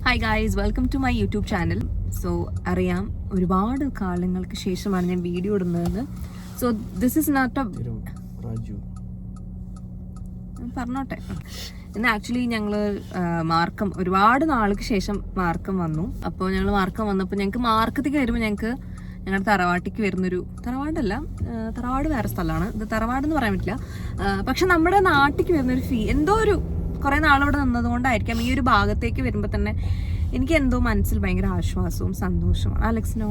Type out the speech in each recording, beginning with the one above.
Hi guys, welcome to my YouTube channel. So അറിയാം, ഒരുപാട് കാലങ്ങൾക്ക് ശേഷമാണ് ഞാൻ വീഡിയോ ഇടുന്നതെന്ന്. സോ ദിസ് ഇസ് നോട്ട് പറഞ്ഞോട്ടെ. ഇന്ന് ആക്ച്വലി ഞങ്ങൾ മാർക്കം ഒരുപാട് നാൾക്ക് ശേഷം മാർക്കം വന്നു. അപ്പോൾ ഞങ്ങൾ മാർക്കം വന്നപ്പോൾ ഞങ്ങൾക്ക് മാർക്കത്തേക്ക് വരുമ്പോൾ ഞങ്ങളുടെ തറവാട്ടിക്ക് വരുന്നൊരു തറവാട് വേറെ സ്ഥലമാണ്. ഇത് തറവാടെന്ന് പറയാൻ പറ്റില്ല. പക്ഷെ നമ്മുടെ നാട്ടിലേക്ക് വരുന്നൊരു എന്തോ ഒരു കുറേ നാളവിടെ നിന്നതുകൊണ്ടായിരിക്കാം ഈ ഒരു ഭാഗത്തേക്ക് വരുമ്പോൾ തന്നെ എനിക്ക് എന്തോ മനസ്സിൽ ഭയങ്കര ആശ്വാസവും സന്തോഷവും. അലക്സിനോ?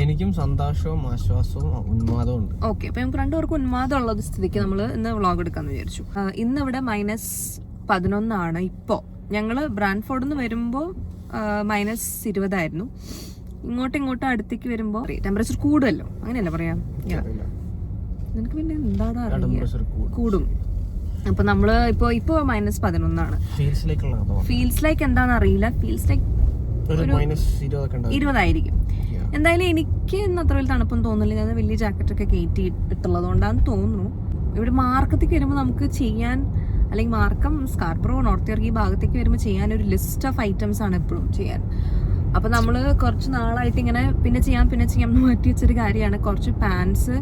എനിക്കും സന്തോഷവും ആശ്വാസവും ഉന്മാദവും ഉണ്ട്. ഓക്കെ, അപ്പൊ നമുക്ക് രണ്ടുപേർക്കും ഉന്മാദം ഉള്ളത് സ്ഥിതിക്ക് നമ്മൾ ഇന്ന് വ്ളോഗ് എടുക്കാന്ന് വിചാരിച്ചു. ഇന്ന് ഇവിടെ -11 ഇപ്പോൾ. ഞങ്ങള് ബ്രാൻഫോർഡിൽ നിന്ന് വരുമ്പോൾ -20 ഇങ്ങോട്ടും അടുത്തേക്ക് വരുമ്പോൾ ടെമ്പറേച്ചർ കൂടുമല്ലോ, അങ്ങനെയല്ല പറയാം. നിനക്ക് പിന്നെ എന്താണ് അറിയാം, കൂടും. അപ്പൊ നമ്മള് ഇപ്പൊ -11 ഫീൽസ് ലൈക്ക് എന്താന്ന് അറിയില്ല. ഫീൽസ് ലൈക്ക് 20 ആയിരിക്കും എന്തായാലും. എനിക്ക് ഇന്ന് അത്ര വലിയ തണുപ്പൊന്നും തോന്നില്ല. ഞാൻ വലിയ ജാക്കറ്റൊക്കെ കയറ്റി ഇട്ടുള്ളത് കൊണ്ടാന്ന് തോന്നുന്നു. ഇവിടെ മാർക്കത്തേക്ക് വരുമ്പോൾ നമുക്ക് ചെയ്യാൻ, അല്ലെങ്കിൽ മാർക്കം, സ്കാർപ്രോ, നോർത്ത് യോർക്ക് ഈ ഭാഗത്തേക്ക് വരുമ്പോൾ ചെയ്യാൻ ഒരു ലിസ്റ്റ് ഓഫ് ഐറ്റംസ് ആണ് എപ്പോഴും ചെയ്യാൻ. അപ്പൊ നമ്മള് കുറച്ച് നാളായിട്ട് ഇങ്ങനെ പിന്നെ ചെയ്യാം എന്ന് മാറ്റി വെച്ചൊരു കാര്യമാണ് കുറച്ച് പാൻസ്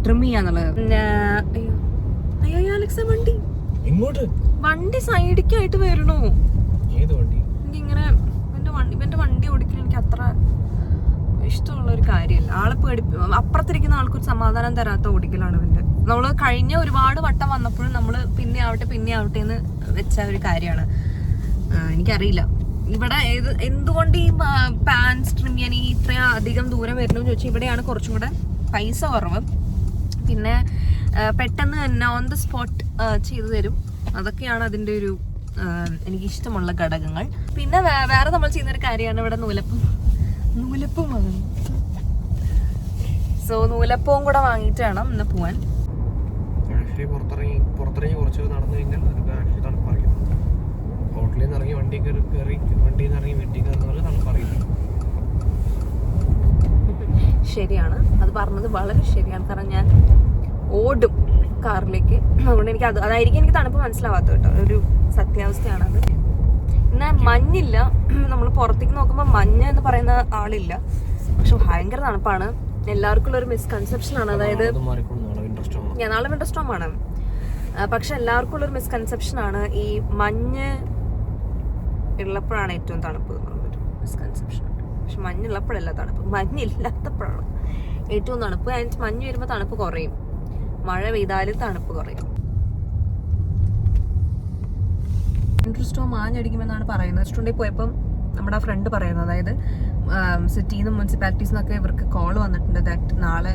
ട്രിം ചെയ്യാന്നുള്ളത്. വണ്ടി സൈഡിക്കായിട്ട് വരണോ? എനിക്കിങ്ങനെ ഇവന്റെ വണ്ടി ഓടിക്കൽ എനിക്ക് അത്ര ഇഷ്ടമുള്ള ഒരു കാര്യമല്ല. ആളെ അപ്പുറത്തിരിക്കുന്ന ആൾക്കൊരു സമാധാനം തരാത്ത ഓടിക്കലാണ് ഇവന്റെ. നമ്മള് കഴിഞ്ഞ ഒരുപാട് വട്ടം വന്നപ്പോഴും നമ്മള് പിന്നെ ആവട്ടെ എന്ന് വെച്ച ഒരു കാര്യമാണ്. എനിക്കറിയില്ല ഇവിടെ എന്തുകൊണ്ട് ഈ പാൻസ് ട്രിം ചെയ്യാൻ ഇത്രയും അധികം ദൂരം വരണമെന്ന് ചോദിച്ചാൽ ഇവിടെയാണ് കുറച്ചും കൂടെ പൈസ കുറവ്. പിന്നെ പെട്ടെന്ന് തന്നെ ഓൺ ദ സ്പോട്ട് ചെയ്തു തരും. അതൊക്കെയാണ് അതിൻ്റെ ഒരു എനിക്കിഷ്ടമുള്ള ഘടകങ്ങൾ. പിന്നെ വേറെ നമ്മൾ ചെയ്യുന്നൊരു കാര്യമാണ് ഇവിടെ നൂലപ്പം വാങ്ങും. സോ നൂലപ്പവും കൂടെ വാങ്ങിയിട്ട് വേണം ഇന്ന് പോവാൻ. ശരിയാണ്, അത് പറഞ്ഞത് വളരെ ശരിയാണ്. കാരണം ഞാൻ ഓടും കാറിലേക്ക്, അതുകൊണ്ട് അതായിരിക്കും എനിക്ക് തണുപ്പ് മനസ്സിലാവാത്ത കേട്ടോ. ഒരു സത്യാവസ്ഥയാണത്. എന്നാൽ മഞ്ഞില്ല. നമ്മൾ പുറത്തേക്ക് നോക്കുമ്പോൾ മഞ്ഞ് എന്ന് പറയുന്ന ആളില്ല, പക്ഷെ ഭയങ്കര തണുപ്പാണ്. എല്ലാവർക്കും ഉള്ള ഒരു മിസ്കൺസെപ്ഷൻ ആണ്. അതായത് നാളെ വിന്റർ സ്റ്റോം ആണ്, പക്ഷെ എല്ലാവർക്കും ഉള്ളൊരു മിസ്കൺസെപ്ഷൻ ആണ് ഈ മഞ്ഞ് ഉള്ളപ്പോഴാണ് ഏറ്റവും തണുപ്പ് എന്നുള്ളൊരു മിസ്കൺസെപ്ഷൻ. പക്ഷെ മഞ്ഞുള്ളപ്പോഴല്ല തണുപ്പ്, മഞ്ഞില്ലാത്തപ്പോഴാണ് ഏറ്റവും തണുപ്പ്. ആൻഡ് മഞ്ഞ് വരുമ്പോൾ തണുപ്പ് കുറയും, മഴ പെയ്താലും തണുപ്പ് കുറയും. വിന്റർ സ്റ്റോം ആഞ്ഞടിക്കുമെന്നാണ് പറയുന്നത്. റെസ്റ്റോറൻറ്റിൽ പോയപ്പം നമ്മുടെ ആ ഫ്രണ്ട് പറയുന്നത്, അതായത് സിറ്റിയിൽ നിന്നും മുനിസിപ്പാലിറ്റീസ് നിന്നൊക്കെ ഇവർക്ക് കോൾ വന്നിട്ടുണ്ട് ദാറ്റ് നാളെ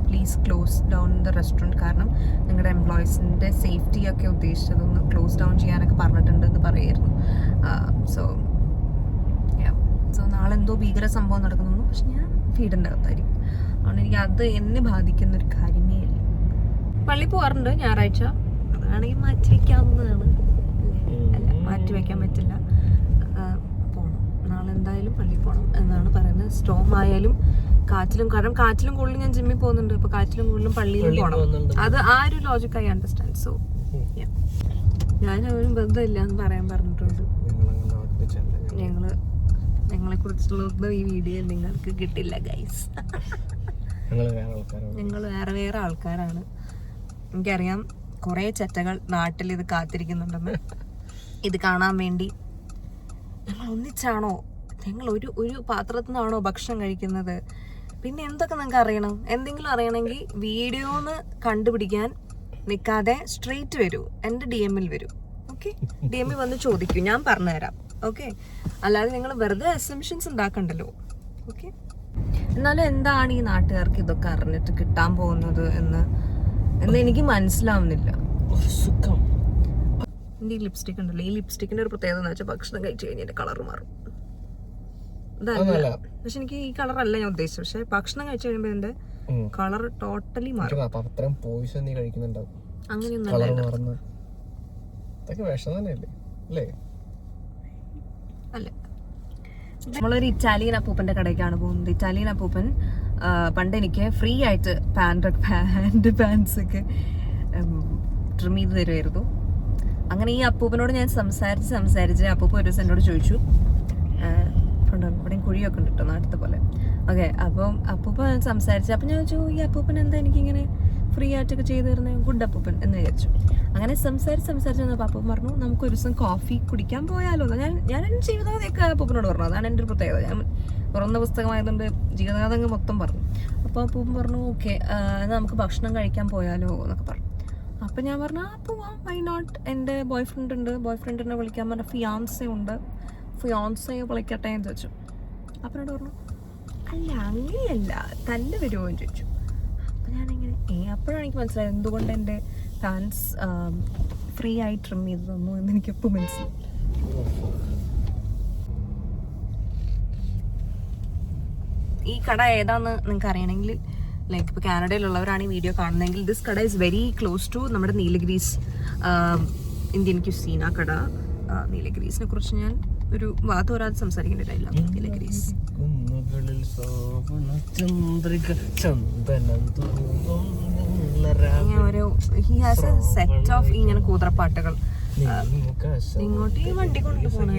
please close down the restaurant. കാരണം നിങ്ങളുടെ എംപ്ലോയീസിൻ്റെ സേഫ്റ്റി ഒക്കെ ഉദ്ദേശിച്ചതൊന്ന് ക്ലോസ് ഡൗൺ ചെയ്യാനൊക്കെ പറഞ്ഞിട്ടുണ്ട് എന്ന് പറയായിരുന്നു. സോ നാളെ എന്തോ ഭീകര സംഭവം നടക്കുന്നു. പക്ഷെ ഞാൻ വീടിൻ്റെ അകത്തായിരിക്കും, അതുകൊണ്ട് എനിക്ക് അത് എന്നെ ബാധിക്കുന്നൊരു കാര്യമേ ഇല്ല. പള്ളി പോകാറുണ്ട് ഞായറാഴ്ച, അതാണെങ്കിൽ മാറ്റി വെക്കാവുന്നതാണ്. അല്ല, മാറ്റി വെക്കാൻ പറ്റില്ല. പോകണം, നാളെ എന്തായാലും പള്ളി പോകണം എന്നാണ് പറയുന്നത്. സ്റ്റോം ആയാലും കാറ്റിലും, കാരണം കാറ്റിലും കൂടുതലും ഞാൻ ജിമ്മിൽ പോകുന്നുണ്ട്. അപ്പൊ കാറ്റിലും കൂടുതലും പള്ളിയിലും പോകണം. അത് ആ ഒരു ലോജിക് ഐ അണ്ടർസ്റ്റാൻഡ്. സോ ഞാൻ അവനും ബന്ധമില്ല എന്ന് പറയാൻ പറഞ്ഞിട്ടുണ്ട്. ഞങ്ങളെ കുറിച്ചുള്ള ഈ വീഡിയോ നിങ്ങൾക്ക് കിട്ടില്ല ഗൈസ്. ഞങ്ങൾ വേറെ ആൾക്കാരാണ്. എനിക്കറിയാം കുറേ ചെറ്റകൾ നാട്ടിൽ ഇത് കാത്തിരിക്കുന്നുണ്ടെന്ന്, ഇത് കാണാൻ വേണ്ടി. ഞങ്ങൾ ഒന്നിച്ചാണോ, ഞങ്ങൾ ഒരു പാത്രത്തിൽ നിന്നാണോ ഭക്ഷണം കഴിക്കുന്നത്? പിന്നെ എന്തൊക്കെ നിങ്ങൾക്ക് അറിയണം? എന്തെങ്കിലും അറിയണമെങ്കിൽ വീഡിയോന്ന് കണ്ടുപിടിക്കാൻ നിൽക്കാതെ സ്ട്രെയിറ്റ് വരൂ, എൻ്റെ DM വരൂ. ഓക്കെ, DM വന്ന് ചോദിക്കൂ, ഞാൻ പറഞ്ഞുതരാം. ഓക്കെ, അല്ലാതെ നിങ്ങൾ വെറുതെ അസംഷൻസ് ഉണ്ടാക്കണ്ടല്ലോ. ഓക്കെ, എന്നാലും എന്താണ് ഈ നാട്ടുകാർക്ക് ഇതൊക്കെ അറിഞ്ഞിട്ട് കിട്ടാൻ പോകുന്നത് എന്ന് എനിക്ക് മനസ്സിലാവുന്നില്ല. എൻ്റെ ഈ ലിപ്സ്റ്റിക് ഉണ്ടല്ലോ, ഈ ലിപ്സ്റ്റിക്കിന്റെ ഒരു പ്രത്യേകത എന്ന് വെച്ചാൽ ഭക്ഷണം കഴിച്ചു കഴിഞ്ഞാൽ കളർ മാറും. പക്ഷെ എനിക്ക് ഈ കളർ അല്ല ഞാൻ ഉദ്ദേശിച്ചത്. പക്ഷെ ഭക്ഷണം കഴിച്ചു കഴിയുമ്പോൾ എന്റെ കളർ ടോട്ടലി മാറും. അങ്ങനെയൊന്നും അല്ല. നമ്മളൊരു ഇറ്റാലിയൻ അപ്പൂപ്പന്റെ കടയ്ക്കാണ് പോകുന്നത്. ഇറ്റാലിയൻ അപ്പൂപ്പൻ പണ്ട് എനിക്ക് ഫ്രീ ആയിട്ട് പാൻസ് ഒക്കെ ട്രിം ചെയ്ത് തരുമായിരുന്നു. അങ്ങനെ ഈ അപ്പൂപ്പനോട് ഞാൻ സംസാരിച്ച് അപ്പൂപ്പ ഒരു ദിവസം എന്നോട് ചോദിച്ചു, ഉണ്ടായിരുന്നു. ഇവിടെയും കുഴിയൊക്കെ ഉണ്ട് കേട്ടോ നാട്ടിലത്തെ പോലെ. ഓക്കെ, അപ്പം അപ്പൂപ്പൻ സംസാരിച്ചു. അപ്പം ഞാൻ ചോദിച്ചു ഈ അപ്പൂപ്പൻ എന്താ എനിക്കിങ്ങനെ ഫ്രീ ആയിട്ടൊക്കെ ചെയ്തു തരുന്നത്, ഗുഡ് അപ്പൂപ്പൻ എന്ന് വിചാരിച്ചു. അങ്ങനെ സംസാരിച്ച് വന്നപ്പോൾ അപ്പൂപ്പൻ പറഞ്ഞു നമുക്കൊരു ദിവസം കോഫി കുടിക്കാൻ പോയാലോ. ഞാൻ എൻ്റെ ജീവിതകഥയൊക്കെ അപ്പൂപ്പനോട് പറഞ്ഞു. അതാണ് എൻ്റെ ഒരു പ്രത്യേകത. ഞാൻ തുറന്ന പുസ്തകമായതുകൊണ്ട് ജീവിതകഥ മൊത്തം പറഞ്ഞു. അപ്പോൾ അപ്പൂപ്പൻ പറഞ്ഞു ഓക്കെ നമുക്ക് ഭക്ഷണം കഴിക്കാൻ പോയാലോ എന്നൊക്കെ പറഞ്ഞു. അപ്പം ഞാൻ പറഞ്ഞു പോവാം, വൈ നോട്ട്. എൻ്റെ ബോയ് ഫ്രണ്ടിനെ വിളിക്കാൻ പറഞ്ഞ ഫിയോൺസയെ വിളിക്കട്ടെ എന്ന് ചോദിച്ചു. അപ്പനോട് പറഞ്ഞു അല്ല അങ്ങനെയല്ല, തല്ല് വരുമോ എന്ന് ചോദിച്ചു. അപ്പം ഞാനിങ്ങനെ അപ്പോഴാണ് എനിക്ക് മനസ്സിലായത് എന്തുകൊണ്ട് എൻ്റെ ഫാൻസ് ഫ്രീ ആയി ട്രിം ചെയ്ത് തന്നു എന്ന് എനിക്കെപ്പോൾ മനസ്സിലായി. ഈ കട ഏതാന്ന് നിങ്ങൾക്ക് അറിയണമെങ്കിൽ ലൈക്ക് ഇപ്പോൾ കാനഡയിലുള്ളവരാണ് ഈ വീഡിയോ കാണുന്നതെങ്കിൽ ദിസ് കട ഇസ് വെരി ക്ലോസ് ടു നമ്മുടെ നീലഗിരീസ് ഇന്ത്യൻ ക്യുസീൻ. ആ കട നീലഗിരീസിനെ കുറിച്ച് ഞാൻ ഒരു വാദോരാതെ സംസാരിക്കേണ്ടതായില്ല. നീലഗിരീസ് ഒരു he has A set of ഇങ്ങനെ കൂതറപ്പാട്ടുകൾ. ഇങ്ങോട്ട് ഈ വണ്ടി കൊണ്ടുപോകണേ.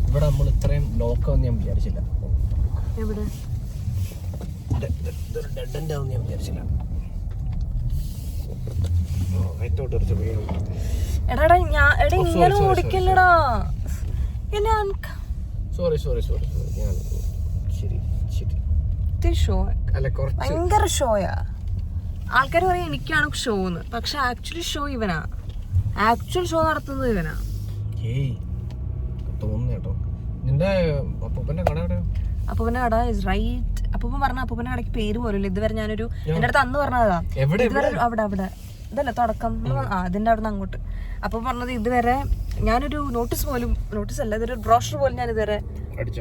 ഇവിടെ നമ്മൾ ഇത്രയും ലോക്കാന്ന് ഞാൻ വിചാരിച്ചില്ല. എവിടെ ഞാൻ വിചാരിച്ചില്ല. എടാ ഇങ്ങനെ ഓടിക്കല്ലടാ. ഭയങ്കര ഷോയാ. ആൾക്കാർ പറയും എനിക്കാണ് ഷോ എന്ന്, പക്ഷെ ആക്ച്വലി ഷോ ഇവനാ. ആക്ച്വൽ ഷോ നടത്തുന്നത് ഇവനാ. അപ്പൂപ്പന്റെ കട ഇസ് റൈറ്റ്. അപ്പൂപ്പൻ പറഞ്ഞ അപ്പൂപ്പന്റെ കടയ്ക്ക് പേര് പോലും ഇതുവരെ ഞാനൊരു എന്റെ അടുത്ത് അന്ന് പറഞ്ഞതാ. ഇതുവരെ അവിടെ ഇതല്ല തുടക്കം അതിന്റെ അവിടെ നിന്ന് അങ്ങോട്ട്. അപ്പൊ പറഞ്ഞത് ഇതുവരെ ഞാനൊരു നോട്ടീസ് അല്ല, ഇതൊരു ബ്രോഷർ പോലും ഞാൻ ഇതുവരെ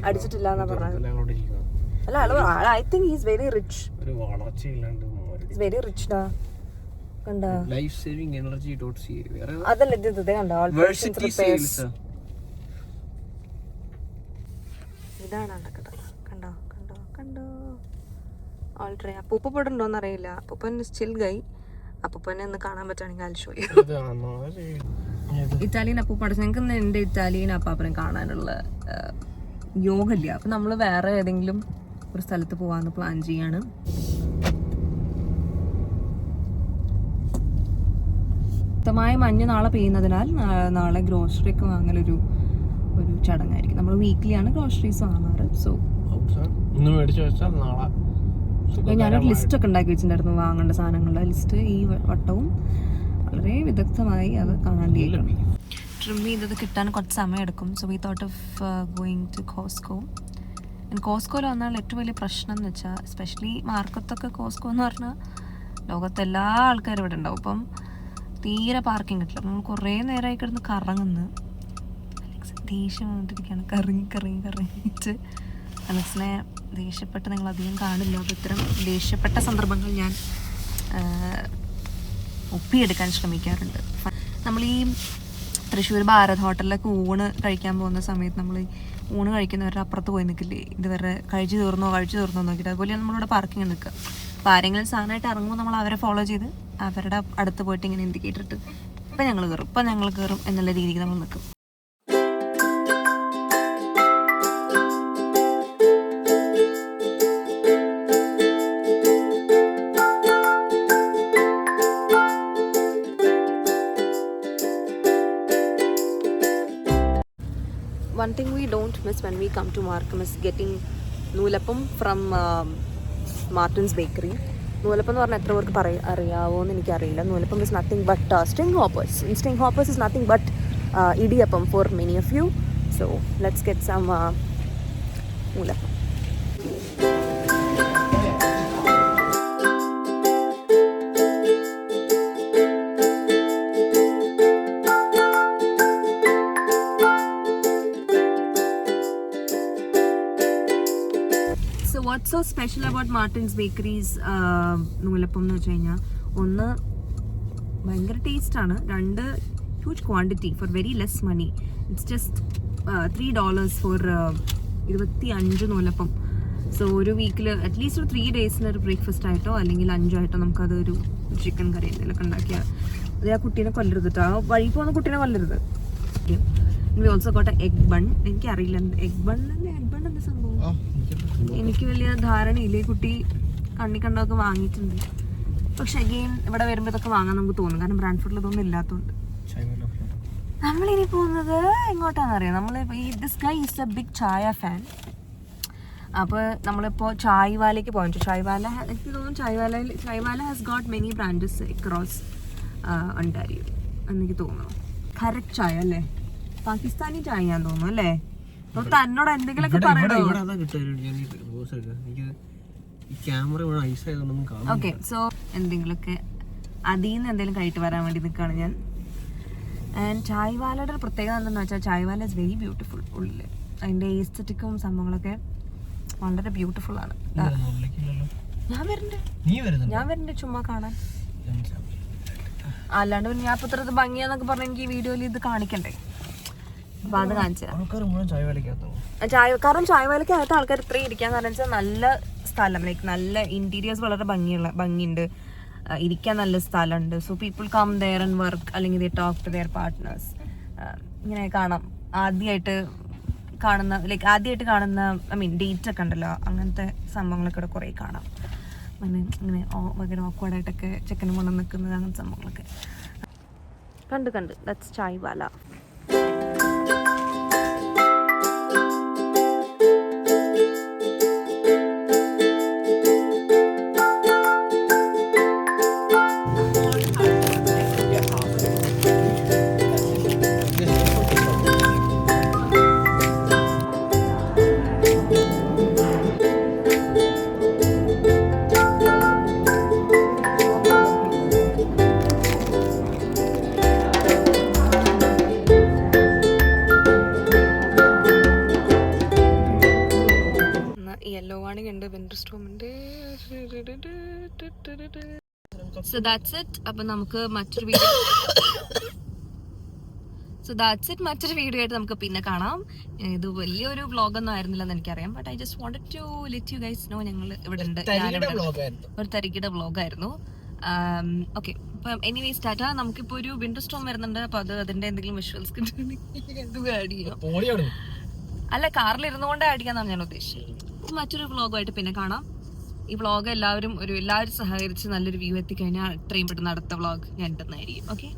അടിച്ചിട്ടില്ല എന്നാ പറഞ്ഞത്. അല്ല I think he's very rich. Very rich ഡാ. കണ്ടോ അതല്ല ഇത് കണ്ടോ ഇതാണ് കണ്ടോ ഓൾട്രേ. അപ്പൂപ്പ പെടുണ്ടോന്ന് അറിയില്ല. അപ്പൂപ്പൻ സ്റ്റിൽ ഗൈ. അപ്പൂപ്പനെ ഒന്ന് കാണാൻ പറ്റുകയാണെങ്കിൽ I'll show you. ഇറ്റാലിയൻ അപ്പൂപ്പ ഞങ്ങൾക്ക് എൻ്റെ ഇറ്റാലിയൻ അപ്പാപ്പനെ കാണാനുള്ള യോഗമില്ല. അപ്പം നമ്മൾ വേറെ ഏതെങ്കിലും ഒരു സ്ഥലത്ത് പോകാമെന്ന് പ്ലാൻ ചെയ്യാണ്. ശക്തമായ മഞ്ഞ് നാളെ പെയ്യുന്നതിനാൽ നാളെ ഗ്രോസറി ഒക്കെ വാങ്ങലൊരു ചടങ്ങായിരിക്കും. നമ്മൾ വീക്ക്ലിയാണ് ഗ്രോസറീസ് വാങ്ങാറ്. സോ ഞാനൊരു ലിസ്റ്റ് ഒക്കെ ഉണ്ടാക്കി വെച്ചിട്ടുണ്ടായിരുന്നു വാങ്ങേണ്ട സാധനങ്ങളുടെ ലിസ്റ്റ്. ഈ വട്ടവും വളരെ വിദഗ്ധമായി അത് കാണാണ്ടിരിക്കണം. ട്രിം ചെയ്തത് കിട്ടാൻ കുറച്ച് സമയം എടുക്കും. So we thought of going to Costco. കോസ്കോയിൽ വന്നാൽ ഏറ്റവും വലിയ പ്രശ്നം എന്ന് വെച്ചാൽ എസ്പെഷ്യലി മാർക്കത്തൊക്കെ കോസ്കോ എന്ന് പറഞ്ഞാൽ ലോകത്തെല്ലാ ആൾക്കാരും ഇവിടെ ഉണ്ടാവും. അപ്പം തീരെ പാർക്കിംഗ് കിട്ടില്ല. നമ്മൾ കുറേ നേരമായി കിടന്ന് കറങ്ങുന്നു. ദേഷ്യം വന്നിട്ടിരിക്കുകയാണ് കറങ്ങിയിട്ട്. അലക്സിനെ ദേഷ്യപ്പെട്ട് നിങ്ങൾ അധികം കാണില്ല. അപ്പോൾ ഇത്തരം ദേഷ്യപ്പെട്ട സന്ദർഭങ്ങൾ ഞാൻ ഒപ്പിയെടുക്കാൻ ശ്രമിക്കാറുണ്ട്. നമ്മൾ ഈ തൃശ്ശൂർ ഭാരത് ഹോട്ടലിലൊക്കെ ഊണ് കഴിക്കാൻ പോകുന്ന സമയത്ത് നമ്മൾ ഊണ് കഴിക്കുന്നവരുടെ അപ്പുറത്ത് പോയി നിൽക്കില്ലേ, ഇതുവരെ കഴിച്ചു തീർന്നോ നോക്കിയിട്ട്. അതുപോലെ നമ്മളിവിടെ പാർക്കിങ് നിൽക്കുക. അപ്പോൾ ആരെങ്കിലും സാധനമായിട്ട് ഇറങ്ങുമ്പോൾ നമ്മൾ അവരെ ഫോളോ ചെയ്ത് അവരുടെ അടുത്ത് പോയിട്ട് ഇങ്ങനെ ഇൻഡിക്കേറ്റർ ഇട്ട് ഇപ്പം ഞങ്ങൾ കയറും എന്നുള്ള രീതിക്ക് നമ്മൾ നിൽക്കും. One thing we don't miss when we come to Markham is getting noolappam from Martin's Bakery. നൂലപ്പം എന്ന് പറഞ്ഞാൽ എത്ര പേർക്ക് അറിയാവോ എന്ന് എനിക്കറിയില്ല. നൂലപ്പം is nothing but string hoppers. And string hoppers is nothing but idiyappam for many of you. So let's get some noolappam. What's so special about Martin's Bakery's നൂലപ്പം എന്ന് വെച്ച് കഴിഞ്ഞാൽ, ഒന്ന് ഭയങ്കര ടേസ്റ്റാണ്, രണ്ട് huge quantity for very less money. It's just $3 for 25 നൂലപ്പം. So ഒരു വീക്കിൽ അറ്റ്ലീസ്റ്റ് ഒരു 3 days ഒരു ബ്രേക്ക്ഫാസ്റ്റ് ആയിട്ടോ അല്ലെങ്കിൽ ലഞ്ചായിട്ടോ നമുക്കതൊരു ചിക്കൻ കറി എന്തെങ്കിലുമൊക്കെ ഉണ്ടാക്കിയാൽ അത് ആ കുട്ടീനെ കൊല്ലരുത് കേട്ടോ. ആ വഴി പോകുന്ന കുട്ടീനെ കൊല്ലരുത്. We also got egg bun. എനിക്കറിയില്ല എഗ് ബൺ എന്താ സംഭവം, എനിക്ക് വലിയ ധാരണയില്ലേ. കുട്ടി കണ്ണി കണ്ടൊക്കെ വാങ്ങിയിട്ടുണ്ട്. പക്ഷെ അഗെയിൻ ഇവിടെ വരുമ്പോൾ ഇതൊക്കെ വാങ്ങാൻ നമുക്ക് തോന്നും, കാരണം ബ്രാൻഡ്ഫുഡിൽ ഇതൊന്നും ഇല്ലാത്തതുകൊണ്ട്. നമ്മളിനി പോകുന്നത് എങ്ങോട്ടാണെന്നറിയാം. നമ്മൾ this guy is a big chai fan. അപ്പോൾ നമ്മളിപ്പോൾ ചായ്വാലയ്ക്ക് പോകാൻ പറ്റും. ചായ്വാല എനിക്ക് തോന്നുന്നു Chaiwala has got many branches across Ontario എന്നെനിക്ക് തോന്നുന്നു. കറക്റ്റ് ചായ അല്ലേ, പാകിസ്ഥാനി ചായ ഞാൻ തോന്നുന്നു അല്ലേ. അപ്പോൾ തന്നോട് എന്തെങ്കിലുമൊക്കെ പറയണോ? ഓക്കെ, സോ എന്തെങ്കിലുമൊക്കെ അതിൽ നിന്ന് എന്തെങ്കിലും കഴിട്ട് വരാൻ വേണ്ടി നിൽക്കുകയാണ് ഞാൻ. ആൻഡ് ചായ്വാലയുടെ ഒരു പ്രത്യേകത എന്താണെന്ന് വെച്ചാൽ ചായ്വാല ഇസ് വെരി ബ്യൂട്ടിഫുൾ. ഉള്ളിൽ അതിൻ്റെ ഈസ്തറ്റിക്കും സംഭവങ്ങളൊക്കെ വളരെ ബ്യൂട്ടിഫുൾ ആണ്. ഞാൻ വരുന്നുണ്ട് ചുമ്മാ കാണാൻ. അല്ലാണ്ട് പിന്നെ ഞാൻ ഇത്ര ഇത് ഭംഗിയാന്നൊക്കെ പറഞ്ഞ എനിക്ക് ഈ വീഡിയോയിൽ ഇത് കാണിക്കണ്ടേ, അപ്പൊ അത് കാണിച്ചു തരാം. കാരണം ചായവാലക്കകത്ത് ആൾക്കാർ ഇത്രയും ഇരിക്കാൻ കാരണം വെച്ചാൽ നല്ല സ്ഥലം, ലൈക്ക് നല്ല ഇന്റീരിയേഴ്സ് വളരെ ഭംഗിയുണ്ട്, ഇരിക്കാൻ നല്ല സ്ഥലമുണ്ട്. So people come there and work, അല്ലെങ്കിൽ they talk to their partners. ഇങ്ങനെ കാണാം. ആദ്യമായിട്ട് കാണുന്ന ഐ മീൻ ഡേറ്റ് ഒക്കെ ഉണ്ടല്ലോ, അങ്ങനത്തെ സംഭവങ്ങളൊക്കെ ഇവിടെ കുറേ കാണാം. ഇങ്ങനെ ഭയങ്കര ഓക്വേർഡായിട്ടൊക്കെ ചെക്കനും കൊണ്ടു നിൽക്കുന്നത്, അങ്ങനത്തെ സംഭവങ്ങളൊക്കെ കണ്ട് ദാറ്റ്സ് ചായ്വാല. യെല്ലോ വാണിംഗ് ഉണ്ട്, വിൻഡർ സ്റ്റോം ഉണ്ട്. So that's it. അപ്പം നമുക്ക് മറ്റൊരു വീഡിയോ ആയിട്ട് നമുക്ക് പിന്നെ കാണാം. ഇത് വലിയൊരു വ്ളോഗൊന്നും ആയിരുന്നില്ലെന്ന് എനിക്കറിയാം, but I just wanted to let you guys know ഞങ്ങൾ ഇവിടെ ഉണ്ട്. ഒരു തരികിട വ്ളോഗായിരുന്നു. ഓക്കെ, അപ്പം എനിവേസ് ടാറ്റ. നമുക്കിപ്പോൾ ഒരു വിൻഡർ സ്റ്റോം വരുന്നുണ്ട്, അപ്പോൾ അതിന്റെ എന്തെങ്കിലും വിഷ്വൽസ് കിട്ടുന്നുണ്ടെങ്കിൽ ആഡ് ചെയ്യാം. അല്ല, കാറിൽ ഇരുന്നുകൊണ്ട് ആഡ് ചെയ്യാന്നാണ് ഞാൻ ഉദ്ദേശിച്ചത്. മറ്റൊരു വ്ളോഗുമായിട്ട് പിന്നെ കാണാം. ഈ വ്ളോഗ് എല്ലാവരും സഹകരിച്ച് നല്ലൊരു വ്യൂ എത്തിക്കഴിഞ്ഞാൽ എത്രയും പെട്ടെന്ന് അടുത്ത വ്ളോഗ് ഞാൻ ഇടുന്നതായിരിക്കും. ഓക്കെ,